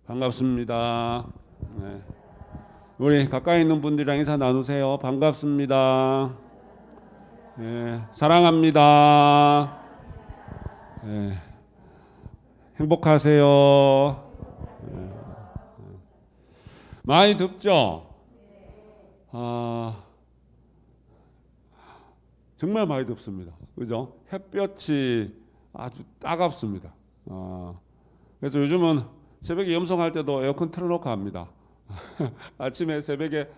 반갑습니다. 네. 우리 가까이 있는 분들이랑 인사 나누세요. 반갑습니다. 네. 사랑합니다. 네. 행복하세요. 네. 많이 덥죠? 아, 정말 많이 덥습니다. 그죠? 햇볕이 아주 따갑습니다. 그래서 요즘은 새벽에 염송할 때도 에어컨 틀어놓고 합니다. 아침에 새벽에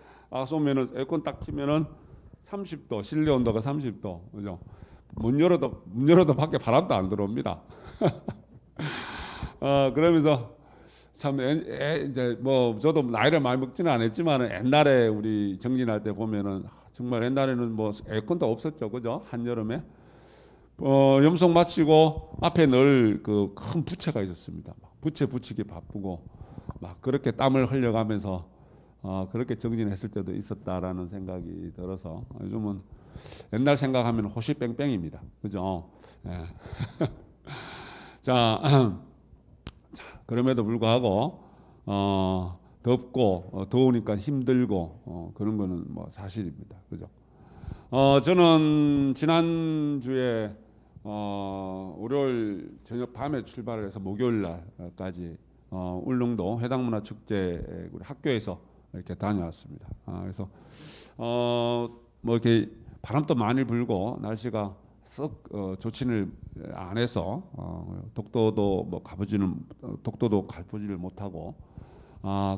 쏘면은 에어컨 딱 키면은 30도, 실내 온도가 30도, 그죠? 문 열어도 밖에 바람도 안 들어옵니다. 그러면서 참 이제 뭐 저도 나이를 많이 먹지는 않았지만 옛날에 우리 정진할 때 보면은 정말 옛날에는 뭐 에어컨도 없었죠, 그죠? 한여름에 염속 마치고 앞에 늘 그 큰 부채가 있었습니다. 부채 붙이기 바쁘고 막 그렇게 땀을 흘려가면서 그렇게 정진했을 때도 있었다라는 생각이 들어서 요즘은 옛날 생각하면 호시 뺑뺑입니다. 그죠? 예. 자, 그럼에도 불구하고 덥고 더우니까 힘들고 그런 거는 뭐 사실입니다. 그죠? 저는 지난주에 월요일 저녁 밤에 출발을 해서 목요일 날까지 울릉도 해당문화축제 우리 학교에서 이렇게 다녀왔습니다. 그래서 뭐 이렇게 바람도 많이 불고 날씨가 썩 좋지는 않아서 독도도 가보지를 못하고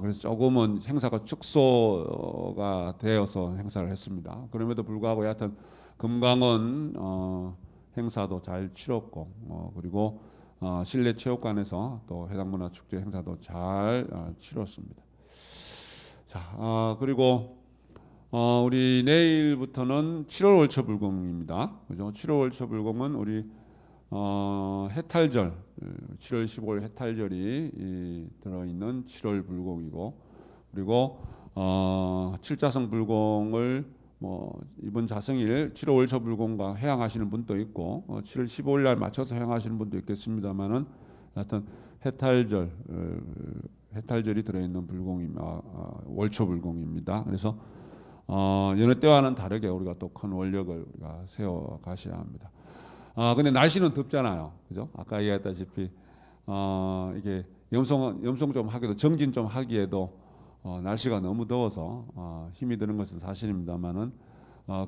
그래서 조금은 행사가 축소가 되어서 행사를 했습니다. 그럼에도 불구하고 여하튼 금강원 행사도 잘 치렀고 그리고 실내 체육관에서 또 해당문화축제 행사도 잘 치렀습니다. 자, 그리고 우리 내일부터는 7월 월처불공입니다. 그죠? 7월 월처불공은 우리 해탈절 7월 15일 해탈절이 들어있는 7월 불공이고 그리고 칠자성 불공을 뭐 이번 자성일 7월 월처불공과 해양하시는 분도 있고 7월 15일 날 맞춰서 해양하시는 분도 있겠습니다만은 하여튼 해탈절이 들어있는 불공입니다. 월처불공입니다. 그래서 여느 때와는 다르게 우리가 또 큰 원력을 우리가 세워 가셔야 합니다. 근데 날씨는 덥잖아요. 그죠? 아까 얘기했다시피, 이게 염송 좀 하기도, 정진 좀 하기에도, 날씨가 너무 더워서, 힘이 드는 것은 사실입니다만은,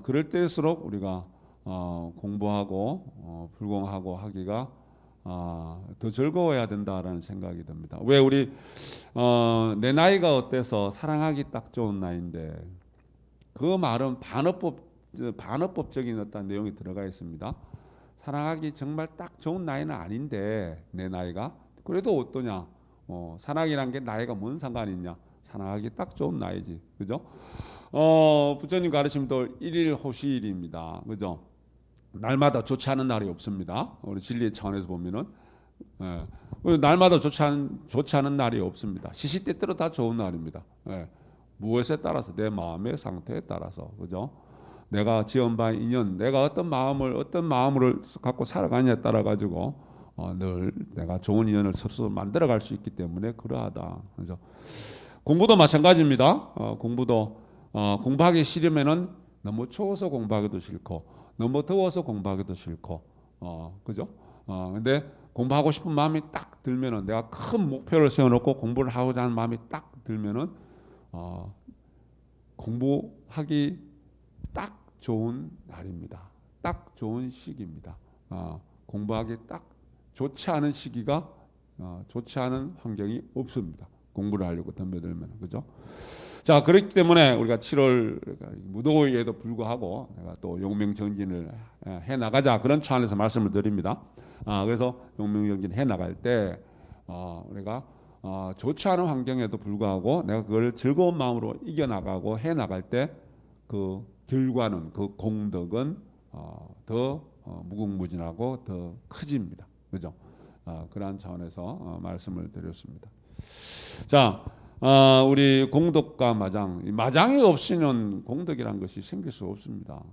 그럴 때일수록 우리가, 공부하고, 불공하고 하기가, 더 즐거워야 된다라는 생각이 듭니다. 왜 내 나이가 어때서 사랑하기 딱 좋은 나이인데, 그 말은 반어법적인 어떤 내용이 들어가 있습니다. 사랑하기 정말 딱 좋은 나이는 아닌데 내 나이가 그래도 어떠냐? 사랑이란 게 나이가 뭔 상관이 있냐? 사랑하기 딱 좋은 나이지, 그죠? 부처님 가르침도 일일 호시일입니다, 그죠? 날마다 좋지 않은 날이 없습니다. 우리 진리의 차원에서 보면은 날마다 좋지 않은 날이 없습니다. 시시때때로 다 좋은 날입니다. 무엇에 따라서 내 마음의 상태에 따라서 그죠? 내가 지은 바 인연, 내가 어떤 마음을 갖고 살아가냐에 따라 가지고 늘 내가 좋은 인연을 스스로 만들어갈 수 있기 때문에 그러하다. 그죠? 공부도 마찬가지입니다. 공부하기 싫으면은 너무 추워서 공부하기도 싫고, 너무 더워서 공부하기도 싫고, 그죠? 근데 공부하고 싶은 마음이 딱 들면은 내가 큰 목표를 세워놓고 공부를 하고자 하는 마음이 딱 들면은 공부하기 딱 좋은 날입니다. 딱 좋은 시기입니다. 공부하기 딱 좋지 않은 시기가 좋지 않은 환경이 없습니다. 공부를 하려고 덤벼들면 그죠? 자, 그렇기 때문에 우리가 7월 무더위에도 불구하고 내가 또 용맹정진을 해 나가자 그런 차원에서 말씀을 드립니다. 그래서 용맹정진 해 나갈 때 우리가 좋지 않은 환경에도 불구하고 내가 그걸 즐거운 마음으로 이겨 나가고 해 나갈 때 그 결과는 그 공덕은 더 무궁무진하고 더 커집니다. 그죠? 그러한 차원에서 말씀을 드렸습니다. 자, 우리 공덕과 마장이 없이는 공덕이라는 것이 생길 수 없습니다.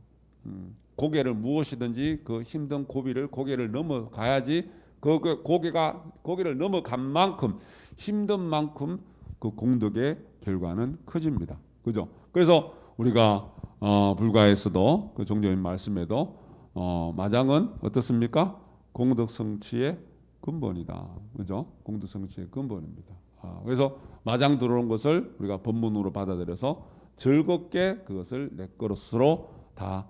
고개를 무엇이든지 그 힘든 고비를 고개를 넘어가야지 고개를 넘어간 만큼 힘든 만큼 그 공덕의 결과는 커집니다. 그죠? 그래서 우리가 불가에서도 그 종교인 말씀에도 마장은 어떻습니까? 공덕 성취의 근본이다. 그죠? 공덕 성취의 근본입니다. 그래서 마장 들어온 것을 우리가 법문으로 받아들여서 즐겁게 그것을 내 것으로 다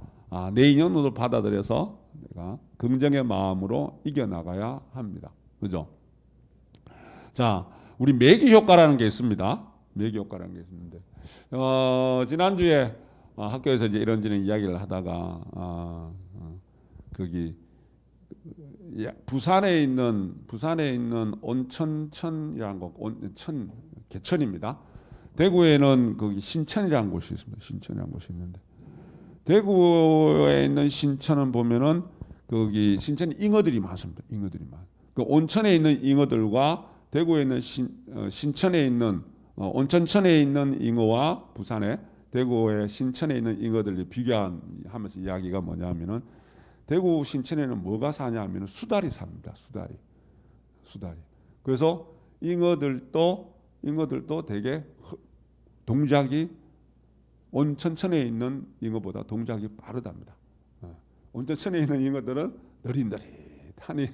내 인연으로 받아들여서 내가 긍정의 마음으로 이겨나가야 합니다. 그죠? 자, 우리 매기 효과라는 게 있습니다. 매기 효과라는 게 있는데 지난주에 학교에서 이제 이런저런 이야기를 하다가 거기 부산에 있는 온천천이라는 곳, 온천 개천입니다. 대구에는 거기 신천이라는 곳이 있습니다. 신천이라는 곳이 있는데 대구에 있는 신천은 보면은 거기 신천에 잉어들이 많습니다. 잉어들이 많. 그 온천에 있는 잉어들과 대구에 있는 신천에 있는 온천천에 있는 잉어와 부산에 대구의 신천에 있는 잉어들을 비교하면서 이야기가 뭐냐면은 대구 신천에는 뭐가 사냐면은 수달이 삽니다. 수달이. 그래서 잉어들도 되게 동작이 온천천에 있는 잉어보다 동작이 빠르답니다. 온천천에 있는 잉어들은 느릿느릿하니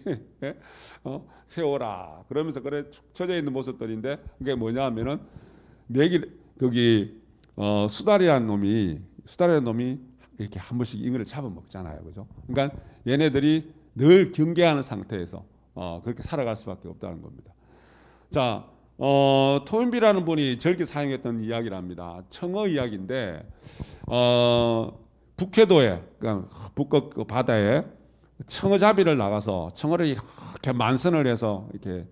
세워라 그러면서 그래 쳐져 있는 모습들인데 그게 뭐냐면은 거기 수달이라는 놈이 이렇게 한 번씩 잉어를 잡아먹잖아요, 그죠? 그러니까 얘네들이 늘 경계하는 상태에서 그렇게 살아갈 수밖에 없다는 겁니다. 자. 토인비라는 분이 절기 사용했던 이야기랍니다. 청어 이야기인데 북해도에 그러니까 북극 바다에 청어잡이를 나가서 청어를 이렇게 만선을 해서 이렇게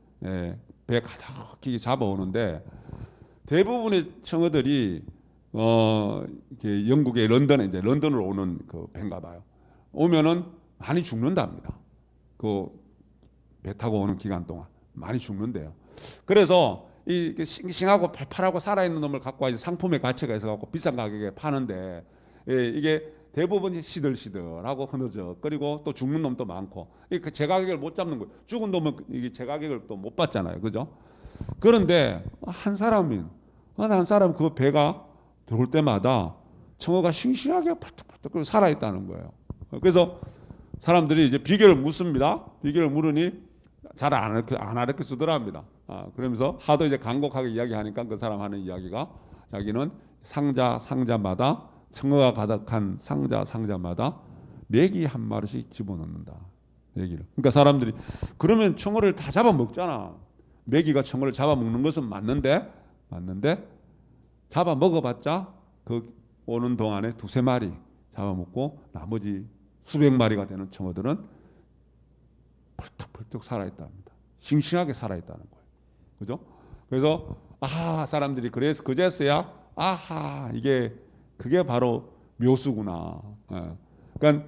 배 가득히 잡아오는데 대부분의 청어들이 이렇게 영국의 런던으로 오는 그 배인가 봐요. 오면은 많이 죽는답니다. 그 배 타고 오는 기간 동안 많이 죽는데요. 그래서 이 싱싱하고 팔팔하고 살아있는 놈을 갖고 와서 상품의 가치가 있어갖고 비싼 가격에 파는데 이게 대부분 시들시들하고 흐느적 그리고 또 죽는 놈도 많고 제 가격을 못 잡는 거예요. 죽은 놈은 이게 제 가격을 또 못 받잖아요, 그죠? 그런데 한 사람 그 배가 들어올 때마다 청어가 싱싱하게 펄떡펄떡 살아있다는 거예요. 그래서 사람들이 이제 비결을 묻습니다. 비결을 물으니 잘 안 알려 주더랍니다. 그러면서 하도 이제 간곡하게 이야기하니까 그 사람 하는 이야기가 자기는 상자마다 청어가 가득한 상자마다 메기 한 마리씩 집어넣는다. 메기를. 그러니까 사람들이 그러면 청어를 다 잡아먹잖아. 메기가 청어를 잡아먹는 것은 맞는데 잡아먹어봤자 그 오는 동안에 두세 마리 잡아먹고 나머지 수백 마리가 되는 청어들은 펄떡펄떡 살아있답니다. 싱싱하게 살아있다는 거예요. 그죠? 그래서 사람들이 그제서야 그게 바로 묘수구나. 그러니까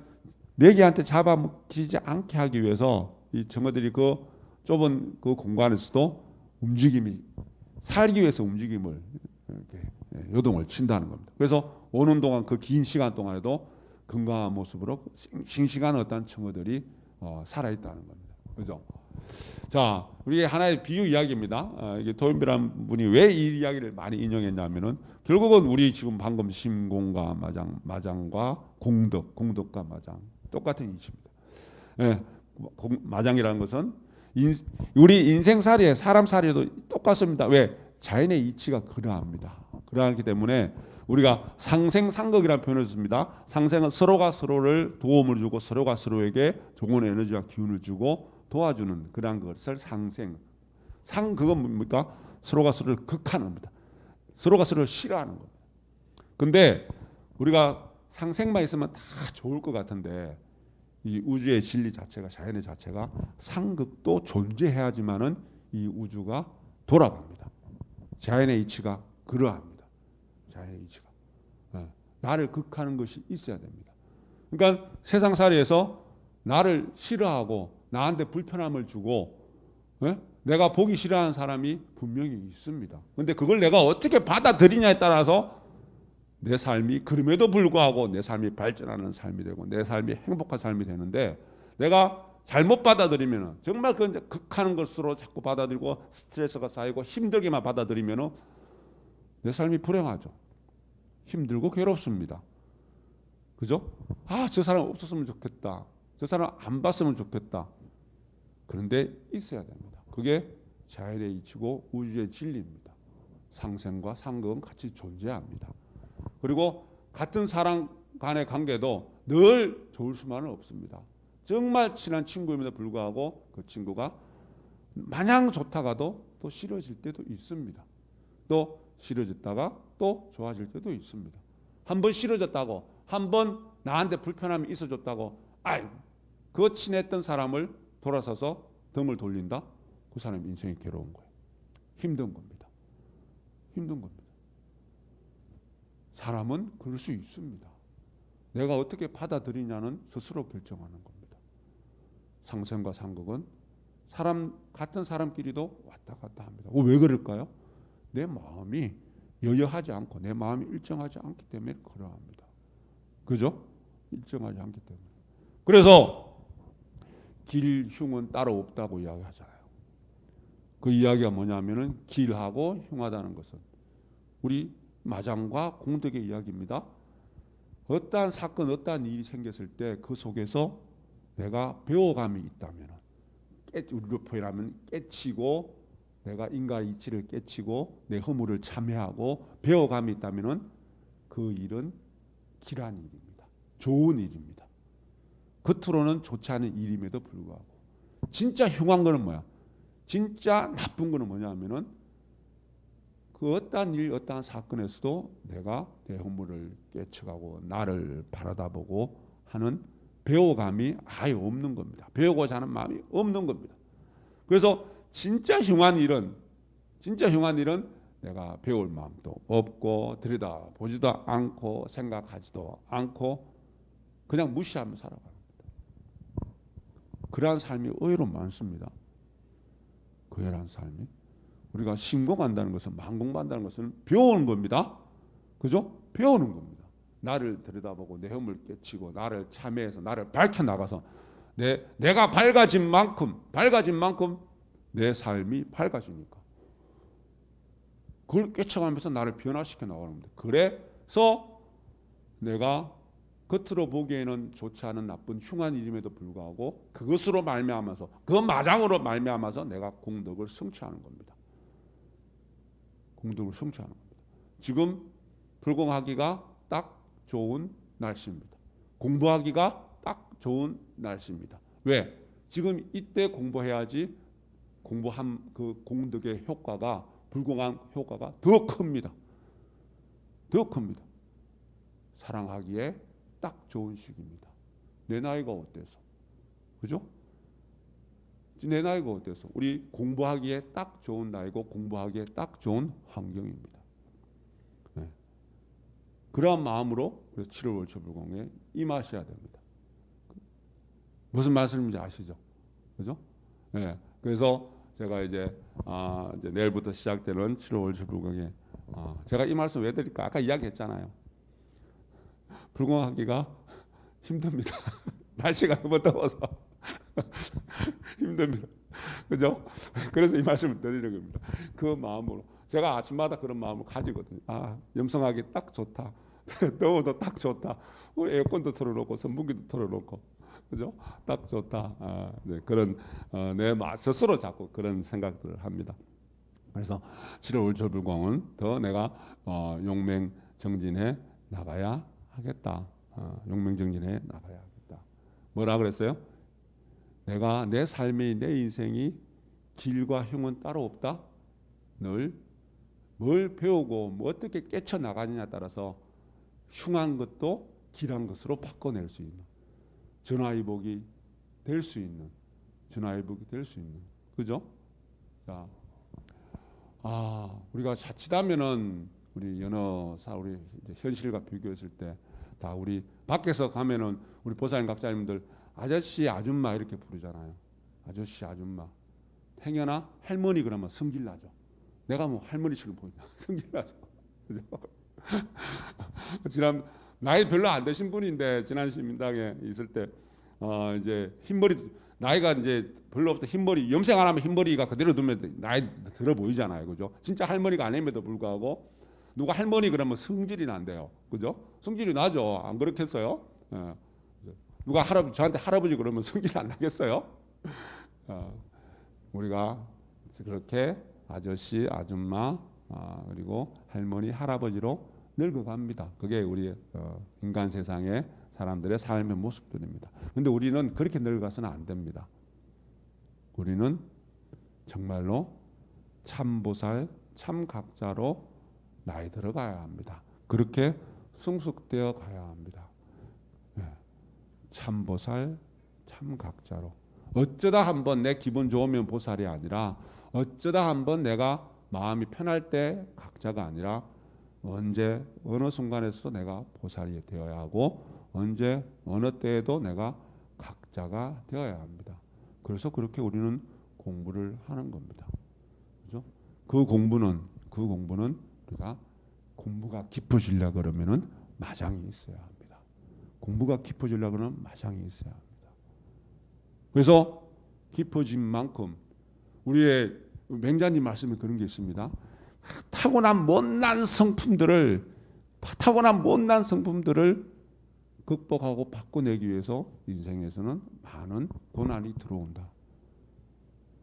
메기한테 잡아먹히지 않게 하기 위해서 이 청어들이 그 좁은 그 공간에서도 살기 위해서 움직임을 이렇게 요동을 친다는 겁니다. 그래서 오는 동안 그 긴 시간 동안에도 건강한 모습으로 싱싱한 어떤 청어들이 살아있다는 겁니다. 그죠? 자, 우리 하나의 비유 이야기입니다. 이게 토인비라는 분이 왜 이 이야기를 많이 인용했냐면은 결국은 우리 지금 방금 심공과 마장과 공덕과 마장 똑같은 이치입니다. 마장이라는 것은 우리 인생살이에 사람살이도 똑같습니다. 왜? 자연의 이치가 그러합니다. 그러하기 때문에 우리가 상생상극이라는 표현을 썼습니다. 상생은 서로가 서로를 도움을 주고 서로가 서로에게 좋은 에너지와 기운을 주고 도와주는 그러한 것을 상생. 그건 뭡니까? 서로가 서로를 극하는 겁니다. 서로가 서로를 싫어하는 겁니다. 근데 우리가 상생만 있으면 다 좋을 것 같은데 이 우주의 진리 자체가 자연의 자체가 상극도 존재해야지만은 이 우주가 돌아갑니다. 자연의 이치가 그러합니다. 자연의 이치가 나를 극하는 것이 있어야 됩니다. 그러니까 세상살이에서 나를 싫어하고 나한테 불편함을 주고 내가 보기 싫어하는 사람이 분명히 있습니다. 그런데 그걸 내가 어떻게 받아들이냐에 따라서 내 삶이 그럼에도 불구하고 내 삶이 발전하는 삶이 되고 내 삶이 행복한 삶이 되는데 내가 잘못 받아들이면 정말 그 이제 극하는 것으로 자꾸 받아들이고 스트레스가 쌓이고 힘들게만 받아들이면 내 삶이 불행하죠. 힘들고 괴롭습니다. 그죠? 아, 저 사람 없었으면 좋겠다. 저 사람 안 봤으면 좋겠다. 그런데 있어야 됩니다. 그게 자연의 이치고 우주의 진리입니다. 상생과 상극은 같이 존재합니다. 그리고 같은 사람 간의 관계도 늘 좋을 수만은 없습니다. 정말 친한 친구임에도 불구하고 그 친구가 마냥 좋다가도 또 싫어질 때도 있습니다. 또 싫어졌다가 또 좋아질 때도 있습니다. 한번 싫어졌다고, 한번 나한테 불편함이 있어졌다고, 아이고, 그 친했던 사람을 돌아서서 덤을 돌린다? 그 사람 인생이 괴로운 거예요. 힘든 겁니다. 힘든 겁니다. 사람은 그럴 수 있습니다. 내가 어떻게 받아들이냐는 스스로 결정하는 겁니다. 상생과 상극은 같은 사람끼리도 왔다 갔다 합니다. 왜 그럴까요? 내 마음이 여여하지 않고 내 마음이 일정하지 않기 때문에 그러합니다. 그죠? 일정하지 않기 때문에. 그래서 길, 흉은 따로 없다고 이야기하잖아요. 그 이야기가 뭐냐면은 길하고 흉하다는 것은 우리 마장과 공덕의 이야기입니다. 어떠한 사건, 어떠한 일이 생겼을 때 그 속에서 내가 배워감이 있다면, 우리로 표현하면 깨치고 내가 인간 이치를 깨치고 내 허물을 참회하고 배워감이 있다면 그 일은 길한 일입니다. 좋은 일입니다. 겉으로는 좋지 않은 일임에도 불구하고 진짜 흉한 거는 뭐야? 진짜 나쁜 거는 뭐냐 하면은 그 어떠한 일, 어떠한 사건에서도 내가 내 허물을 깨쳐가고 나를 바라다보고 하는 배워감이 아예 없는 겁니다. 배우고자 하는 마음이 없는 겁니다. 그래서 진짜 흉한 일은 내가 배울 마음도 없고 들여다보지도 않고 생각하지도 않고 그냥 무시하며 살아가는 겁니다. 그러한 삶이 의외로 많습니다. 그러한 삶이. 우리가 신공한다는 것은, 만공한다는 것은 배우는 겁니다. 그죠? 배우는 겁니다. 나를 들여다보고 내 허물을 깨치고 나를 참회해서 나를 밝혀나가서 내가 밝아진 만큼 내 삶이 밝아지니까 그걸 깨쳐가면서 나를 변화시켜 나가는 겁니다. 그래서 내가 겉으로 보기에는 좋지 않은 나쁜 흉한 일임에도 불구하고 그것으로 말미암아서 그 마장으로 말미암아서 내가 공덕을 성취하는 겁니다. 공덕을 성취하는 겁니다. 지금 불공하기가 딱 좋은 날씨입니다. 공부하기가 딱 좋은 날씨입니다. 왜? 지금 이때 공부해야지 공부한 그 공덕의 효과가, 불공한 효과가 더 큽니다. 더 큽니다. 사랑하기에 딱 좋은 시기입니다. 내 나이가 어때서? 그죠? 내 나이가 어때서? 우리 공부하기에 딱 좋은 나이고 공부하기에 딱 좋은 환경입니다. 네. 그러한 마음으로 7월 월초불공에 임하셔야 됩니다. 무슨 말씀인지 아시죠? 그죠? 네. 그래서 제가 이제 내일부터 시작되는 7월 월초불공에 제가 이 말씀 왜 드릴까? 아까 이야기했잖아요. 불공하기가 힘듭니다. 날씨가 너무 더워서 힘듭니다. 그죠? 그래서 이 말씀을 드리는 겁니다. 그 마음으로 제가 아침마다 그런 마음을 가지거든요. 염성하기 딱 좋다. 더워도 딱 좋다. 에어컨도 틀어놓고 선풍기도 틀어놓고, 그죠? 딱 좋다. 네, 그런 내 스스로 자꾸 그런 생각들을 합니다. 그래서 7월 월초불공은 더 내가 용맹정진해 나가야 하겠다. 용맹정진해 나가야 하겠다. 뭐라 그랬어요? 내가 내 삶이, 내 인생이 길과 흉은 따로 없다. 늘 뭘 배우고 뭐 어떻게 깨쳐나가느냐에 따라서 흉한 것도 길한 것으로 바꿔낼 수 있는, 전화위복이 될 수 있는, 그죠? 자, 우리가 자칫하면은 우리 연어사 우리 이제 현실과 비교했을 때 다 우리 밖에서 가면은 우리 보살님 각자님들 아저씨 아줌마 이렇게 부르잖아요. 아저씨 아줌마. 행여나 할머니 그러면 성질나죠. 내가 뭐 할머니처럼 보이나 성질나죠. 그죠? 지난 나이 별로 안 되신 분인데 지난 시민당에 있을 때 이제 흰머리 나이가 이제 별로 없다 흰머리 염색 안 하면 흰머리가 그대로 두면 나이 들어 보이잖아요, 그죠? 진짜 할머니가 아님에도 불구하고 누가 할머니 그러면 성질이 난대요, 그죠? 성질이 나죠, 안 그렇겠어요? 예. 누가 저한테 할아버지 그러면 성질이 안 나겠어요? 우리가 그렇게 아저씨, 아줌마, 그리고 할머니, 할아버지로 늙어갑니다. 그게 우리 인간 세상의 사람들의 삶의 모습들입니다. 그런데 우리는 그렇게 늙어서는 안 됩니다. 우리는 정말로 참보살, 참각자로 나이 들어가야 합니다. 그렇게 성숙되어 가야 합니다. 참보살, 참각자로. 어쩌다 한번 내 기분 좋으면 보살이 아니라 어쩌다 한번 내가 마음이 편할 때 각자가 아니라 언제 어느 순간에서 내가 보살이 되어야 하고 언제 어느 때에도 내가 각자가 되어야 합니다. 그래서 그렇게 우리는 공부를 하는 겁니다. 그죠? 그 공부는 우리가 공부가 깊어지려 그러면은 마장이 있어야 합니다. 공부가 깊어지려 그러면 마장이 있어야 합니다. 그래서 깊어진 만큼 우리의 맹자님 말씀에 그런 게 있습니다. 타고난 못난 성품들을 극복하고 바꿔내기 위해서 인생에서는 많은 고난이 들어온다.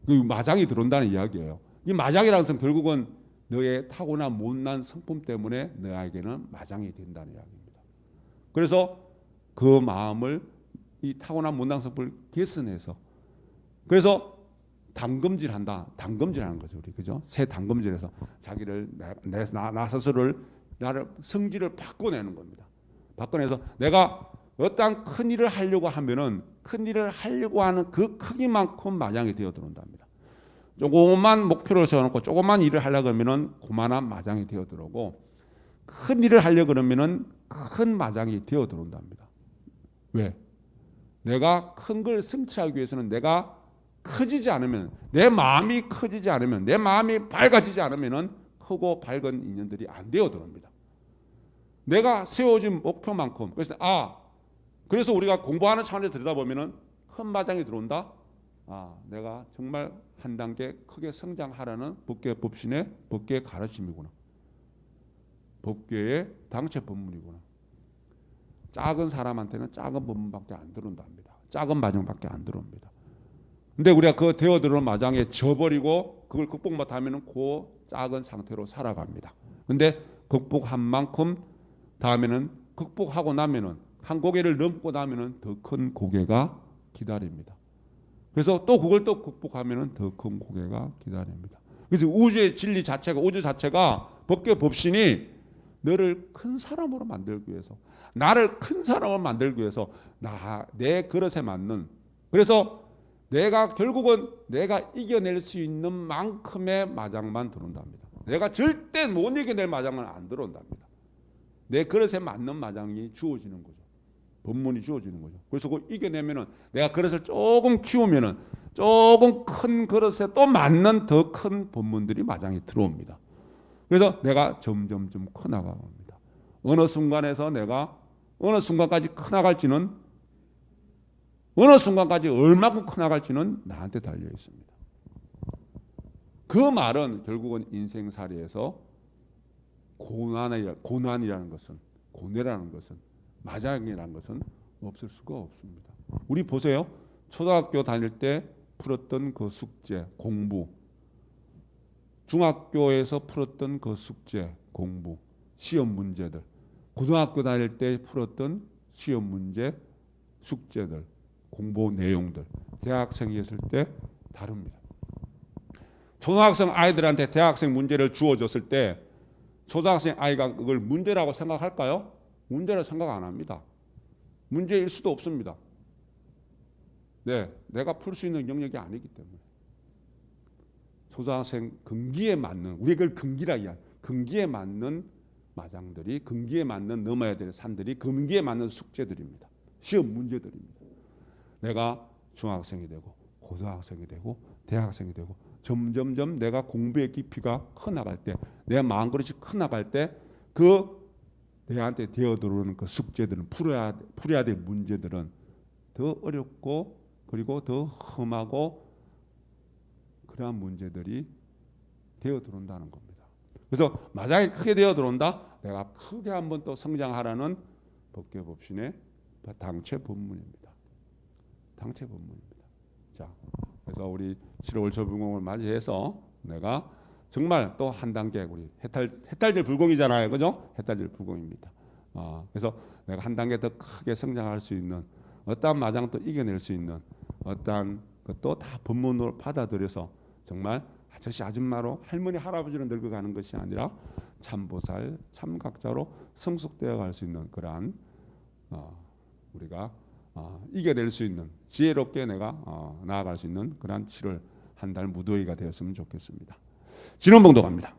그 마장이 들어온다는 이야기예요. 이 마장이라는 것은 결국은 너의 타고난 못난 성품 때문에 너에게는 마장이 된다는 이야기입니다. 그래서 그 마음을 이 타고난 못난 성품을 개선해서 그래서 당금질한다. 당금질하는 거죠, 우리 그죠? 새 당금질해서 자기를 나 스스로를 나를 성질을 바꿔내는 겁니다. 바꿔내서 내가 어떠한 큰 일을 하려고 하면은 큰 일을 하려고 하는 그 크기만큼 마장이 되어 들어온답니다. 조그만 목표를 세워놓고 조그만 일을 하려고 하면은 그만한 마장이 되어 들어오고 큰 일을 하려고 그러면은 큰 마장이 되어 들어온답니다. 왜? 내가 큰 걸 성취하기 위해서는 내가 커지지 않으면 내 마음이 커지지 않으면 내 마음이 밝아지지 않으면은 크고 밝은 인연들이 안 되어 들어옵니다. 내가 세워진 목표만큼 그래서 우리가 공부하는 차원에서 들여다보면은 큰 마장이 들어온다. 내가 정말 한 단계 크게 성장하라는 법계 법신의 법계의 가르침이구나. 법계의 당체 법문이구나. 작은 사람한테는 작은 법문밖에 안 들어온답니다. 작은 마장밖에 안 들어옵니다. 근데 우리가 그 되어 들어온 마장에 져버리고 그걸 극복 못하면은 그 작은 상태로 살아갑니다. 근데 극복한 만큼 다음에는 극복하고 나면은 한 고개를 넘고 나면은 더 큰 고개가 기다립니다. 그래서 또 그걸 또 극복하면은 더 큰 고개가 기다립니다. 그래서 우주의 진리 자체가 우주 자체가 법계 법신이 너를 큰 사람으로 만들기 위해서 나를 큰 사람으로 만들기 위해서 내 그릇에 맞는 그래서 내가 결국은 내가 이겨낼 수 있는 만큼의 마장만 들어온답니다. 내가 절대 못 이겨낼 마장은 안 들어온답니다. 내 그릇에 맞는 마장이 주어지는 거죠. 법문이 주어지는 거죠. 그래서 그걸 이겨내면은 내가 그릇을 조금 키우면은 조금 큰 그릇에 또 맞는 더 큰 법문들이 마장이 들어옵니다. 그래서 내가 점점점 커나갑니다. 어느 순간에서 내가 어느 순간까지 커나갈지는 어느 순간까지 얼마큼 커나갈지는 나한테 달려 있습니다. 그 말은 결국은 인생살이에서 고난이라는 것은 고뇌라는 것은 마장이라는 것은 없을 수가 없습니다. 우리 보세요. 초등학교 다닐 때 풀었던 그 숙제 공부 중학교에서 풀었던 그 숙제 공부 시험 문제들 고등학교 다닐 때 풀었던 시험 문제 숙제들 공부 내용들 대학생이었을 때 다릅니다. 초등학생 아이들한테 대학생 문제를 주어졌을 때 초등학생 아이가 그걸 문제라고 생각할까요? 문제라고 생각 안 합니다. 문제일 수도 없습니다. 네, 내가 풀 수 있는 영역이 아니기 때문에. 초등학생 근기에 맞는 우리가 그걸 근기라 이야기. 근기에 맞는 마장들이 근기에 맞는 넘어야 될 산들이 근기에 맞는 숙제들입니다. 시험 문제들입니다. 내가 중학생이 되고 고등학생이 되고 대학생이 되고 점점점 내가 공부의 깊이가 커나갈 때 내 마음그릇이 커나갈 때 그 내한테 되어 들어오는 그 숙제들은 풀어야 될 문제들은 더 어렵고 그리고 더 험하고 그러한 문제들이 되어 들어온다는 겁니다. 그래서 마장이 크게 되어 들어온다. 내가 크게 한번 또 성장하라는 법계법신의 당체 법문입니다. 당체 법문입니다. 자, 그래서 우리 7월 월초불공을 맞이해서 내가 정말 또 한 단계 우리 해탈절 불공이잖아요, 그죠? 해탈절 불공입니다. 그래서 내가 한 단계 더 크게 성장할 수 있는 어떠한 마장도 이겨낼 수 있는 어떠한 것도 다 법문으로 받아들여서 정말 아저씨 아줌마로 할머니 할아버지로 늙어가는 것이 아니라 참보살 참각자로 성숙되어 갈 수 있는 그러한 우리가 이겨낼 수 있는 지혜롭게 내가 나아갈 수 있는 그러한 7월 한 달 무더위가 되었으면 좋겠습니다. 진원봉도 갑니다.